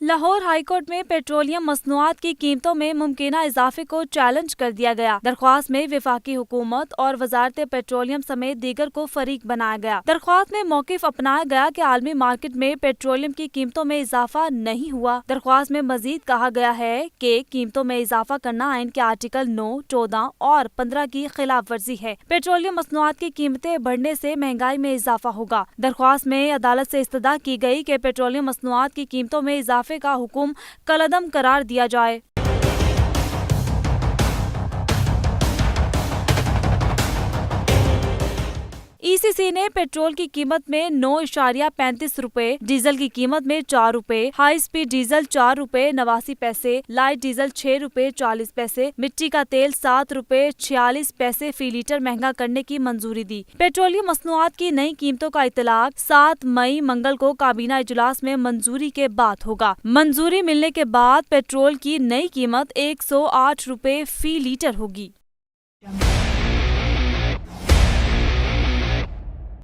Lahore high court में petroleum मसनूआत की कीमतों में मुमकिना इजाफे को चैलेंज कर दिया गया। दरख्वास्त में वफाकी हुकूमत और वजारत पेट्रोलियम समेत दीगर को फरीक बनाया गया। दरख्वास्त में मौकिफ अपनाया गया कि आलमी मार्केट में पेट्रोलियम की कीमतों में इजाफा नहीं हुआ। दरख्वास्त में मजीद कहा गया है कि कीमतों में इजाफा करना आइन के आर्टिकल 9, 14 और 15 की खिलाफ वर्जी है। पेट्रोलियम मसनूआत की कीमतें बढ़ने से महंगाई में इजाफा होगा। दरख्वास्त में अदालत से इस्तदा की गई कि पेट्रोलियम मसनूआत की कीमतों में इजाफे का हुक्म कलअदम करार दिया जाए। ईसीसी ने पेट्रोल की कीमत में 9.35 रुपए, डीजल की कीमत में 4 रुपए, हाई स्पीड डीजल 4 रुपए 89 पैसे, लाइट डीजल 6 रुपए 40 पैसे, मिट्टी का तेल 7 रुपए 46 पैसे फी लीटर महंगा करने की मंजूरी दी। पेट्रोलियम मसनूआत की नई कीमतों का इतलाक 7 मई मंगल को काबीना इजलास में मंजूरी के बाद होगा। मंजूरी मिलने के बाद पेट्रोल की नई कीमत 108 रुपए फी लीटर होगी।